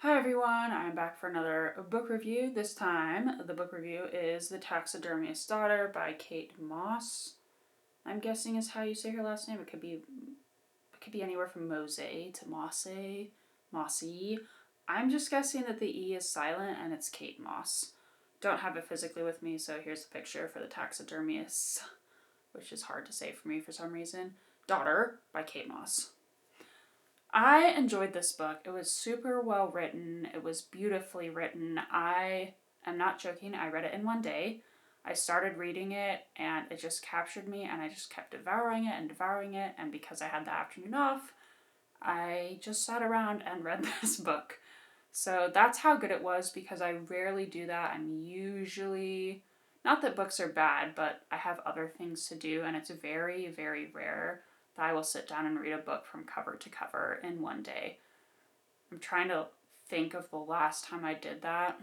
Hi everyone, I'm back for another book review. This time, the book review is The Taxidermist's Daughter by Kate Mosse. I'm guessing is how you say her last name. It could be anywhere from Mosse to Mosse, Mosse. I'm just guessing that the E is silent and it's Kate Mosse. Don't have it physically with me, so here's the picture for The Taxidermist, which is hard to say for me for some reason. Daughter by Kate Mosse. I enjoyed this book. It was super well written. It was beautifully written. I am not joking. I read it in one day. I started reading it and it just captured me and I just kept devouring it and devouring it. And because I had the afternoon off, I just sat around and read this book. So that's how good it was because I rarely do that. I'm usually, not that books are bad, but I have other things to do and it's very, very rare that I will sit down and read a book from cover to cover in one day. I'm trying to think of the last time I did that.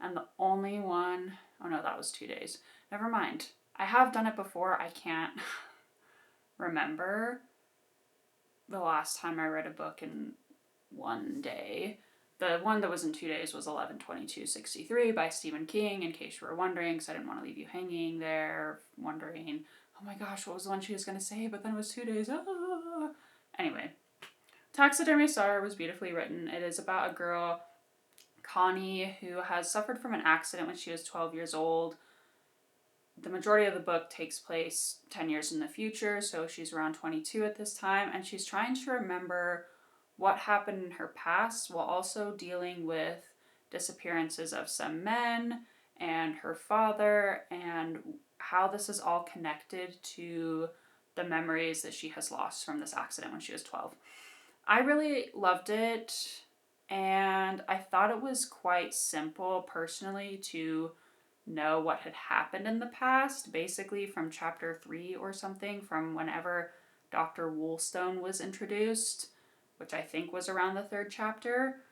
And the only one, oh no, that was 2 days. Never mind. I have done it before. I can't remember the last time I read a book in one day. The one that was in 2 days was 11/22/63 by Stephen King, in case you were wondering, because I didn't want to leave you hanging there, wondering, oh my gosh, what was the one she was going to say, but then it was 2 days. Ah. Anyway, Taxidermist's Daughter was beautifully written. It is about a girl, Connie, who has suffered from an accident when she was 12 years old. The majority of the book takes place 10 years in the future, so she's around 22 at this time, and she's trying to remember what happened in her past while also dealing with disappearances of some men and her father and how this is all connected to the memories that she has lost from this accident when she was 12. I really loved it and I thought it was quite simple personally to know what had happened in the past, basically from chapter 3 or something, from whenever Dr. Woolstone was introduced, which I think was around the 3rd chapter.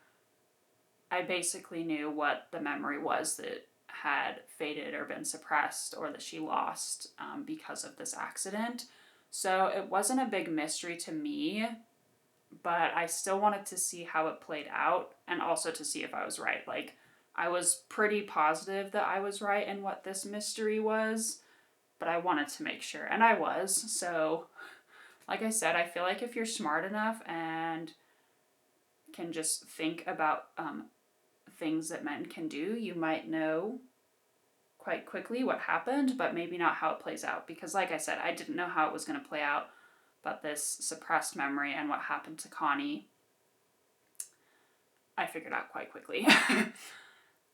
I basically knew what the memory was that had faded or been suppressed or that she lost because of this accident. So it wasn't a big mystery to me, but I still wanted to see how it played out and also to see if I was right. Like, I was pretty positive that I was right in what this mystery was, but I wanted to make sure, and I was. So, like I said, I feel like if you're smart enough and can just think about things that men can do, you might know quite quickly what happened, but maybe not how it plays out. Because, like I said, I didn't know how it was going to play out, but this suppressed memory and what happened to Connie, I figured out quite quickly.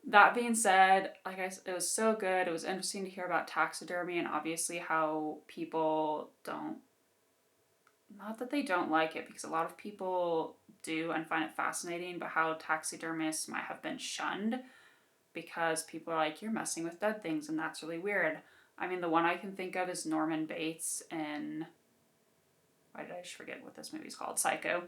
That being said, like I said, it was so good. It was interesting to hear about taxidermy and obviously how people don't, not that they don't like it, because a lot of people do and find it fascinating, but how taxidermists might have been shunned because people are like, you're messing with dead things and that's really weird. I mean, the one I can think of is Norman Bates in, why did I just forget what this movie's called? Psycho.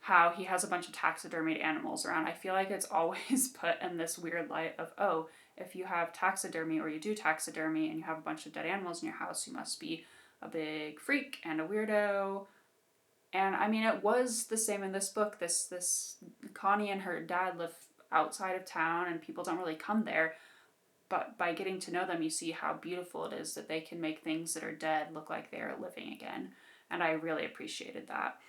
How he has a bunch of taxidermied animals around. I feel like it's always put in this weird light of, oh, if you have taxidermy or you do taxidermy and you have a bunch of dead animals in your house, you must be a big freak and a weirdo. And I mean, it was the same in this book. This Connie and her dad live outside of town and people don't really come there. But by getting to know them, you see how beautiful it is that they can make things that are dead look like they are living again. And I really appreciated that.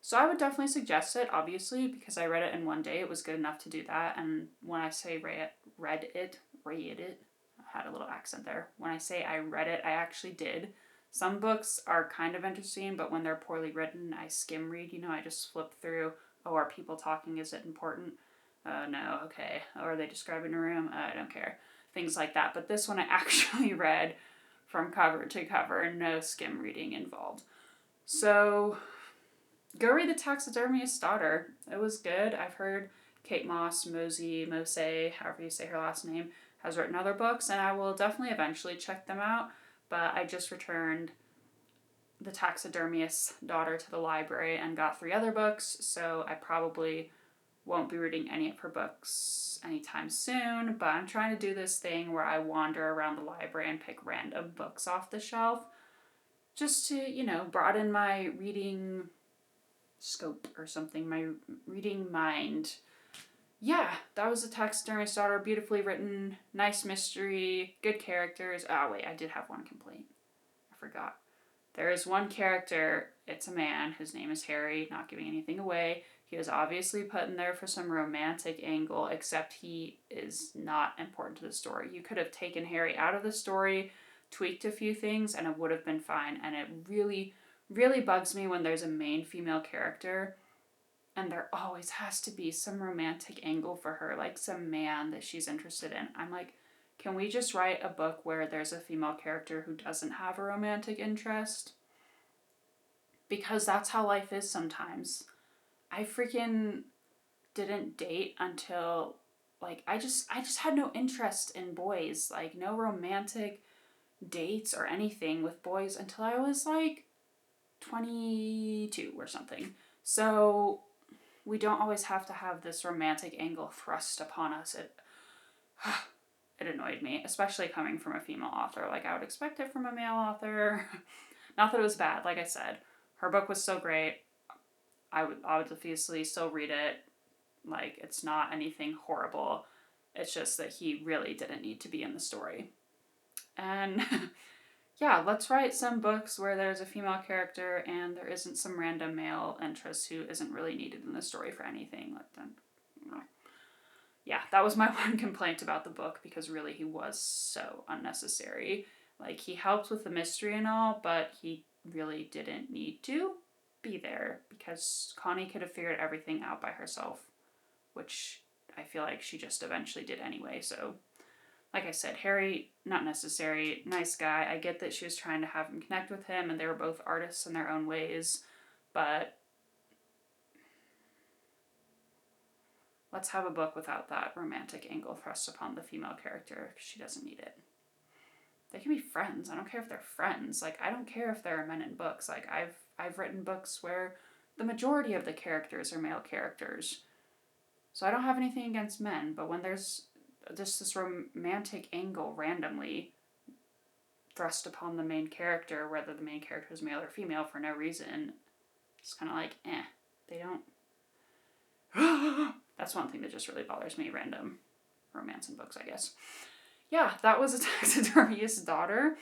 So I would definitely suggest it, obviously, because I read it in one day. It was good enough to do that. And when I say read it, I had a little accent there. When I say I read it, I actually did. Some books are kind of interesting, but when they're poorly written, I skim read. I just flip through. Oh, are people talking? Is it important? No, okay. Oh, are they describing a room? I don't care. Things like that. But this one I actually read from cover to cover, no skim reading involved. So go read The Taxidermist's Daughter. It was good. I've heard Kate Mosse, Mosse, however you say her last name, has written other books, and I will definitely eventually check them out. But I just returned The Taxidermist's Daughter to the library and got 3 other books, so I probably won't be reading any of her books anytime soon, but I'm trying to do this thing where I wander around the library and pick random books off the shelf just to, broaden my reading scope or something, my reading mind. Yeah, that was The Taxidermist's Daughter. Beautifully written, nice mystery, good characters. Oh, wait, I did have one complaint. I forgot. There is one character, it's a man, his name is Harry, not giving anything away. He was obviously put in there for some romantic angle, except he is not important to the story. You could have taken Harry out of the story, tweaked a few things, and it would have been fine. And it really, really bugs me when there's a main female character and there always has to be some romantic angle for her, like some man that she's interested in. I'm like, can we just write a book where there's a female character who doesn't have a romantic interest? Because that's how life is sometimes. I freaking didn't date until, like, I just had no interest in boys. Like, no romantic dates or anything with boys until I was like 22 or something. So we don't always have to have this romantic angle thrust upon us. It annoyed me, especially coming from a female author. Like, I would expect it from a male author. Not that it was bad, like I said. Her book was so great. I would obviously still read it. Like, it's not anything horrible. It's just that he really didn't need to be in the story. And yeah, let's write some books where there's a female character and there isn't some random male interest who isn't really needed in the story for anything. Yeah, that was my one complaint about the book, because really he was so unnecessary. Like, he helped with the mystery and all, but he really didn't need to be there, because Connie could have figured everything out by herself, which I feel like she just eventually did anyway. So, like I said, Harry, not necessary, nice guy. I get that she was trying to have him connect with him, and they were both artists in their own ways, but let's have a book without that romantic angle thrust upon the female character, because she doesn't need it. They can be friends. I don't care if they're friends. Like, I don't care if there are men in books. Like, I've written books where the majority of the characters are male characters. So I don't have anything against men, but when there's just this romantic angle randomly thrust upon the main character, whether the main character is male or female, for no reason, it's kind of like, they don't... That's one thing that just really bothers me, random romance in books, I guess. Yeah, that was A Taxidermist's Daughter.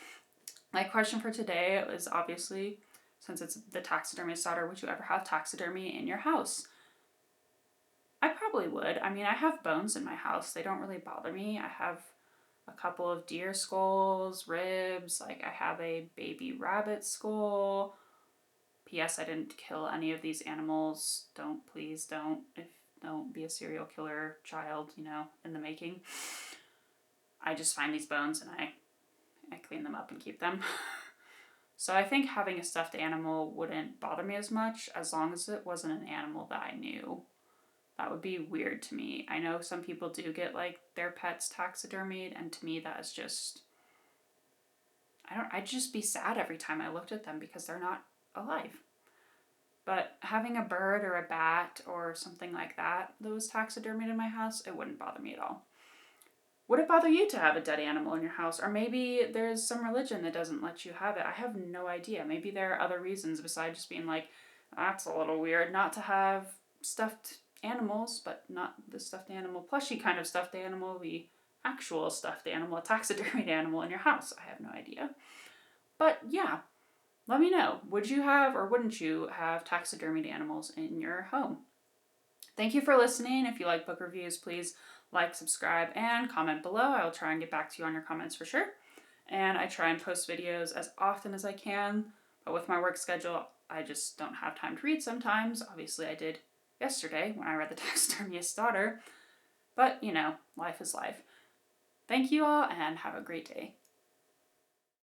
My question for today is, obviously, since it's The Taxidermist's Daughter, would you ever have taxidermy in your house? I probably would. I mean, I have bones in my house. They don't really bother me. I have a couple of deer skulls, ribs. Like, I have a baby rabbit skull. P.S. I didn't kill any of these animals. Please don't. Don't be a serial killer child, in the making. I just find these bones and I clean them up and keep them. So I think having a stuffed animal wouldn't bother me as much, as long as it wasn't an animal that I knew. That would be weird to me. I know some people do get, like, their pets taxidermied, and to me that is just... I'd just be sad every time I looked at them because they're not alive. But having a bird or a bat or something like that was taxidermied in my house, it wouldn't bother me at all. Would it bother you to have a dead animal in your house? Or maybe there's some religion that doesn't let you have it. I have no idea. Maybe there are other reasons besides just being like, that's a little weird not to have stuffed animals, but not the stuffed animal plushie kind of stuffed animal, the actual stuffed animal, a taxidermied animal in your house. I have no idea. But yeah. Let me know, would you have or wouldn't you have taxidermied animals in your home? Thank you for listening. If you like book reviews, please like, subscribe, and comment below. I will try and get back to you on your comments for sure. And I try and post videos as often as I can, but with my work schedule, I just don't have time to read sometimes. Obviously, I did yesterday when I read The Taxidermist's Daughter, but life is life. Thank you all, and have a great day.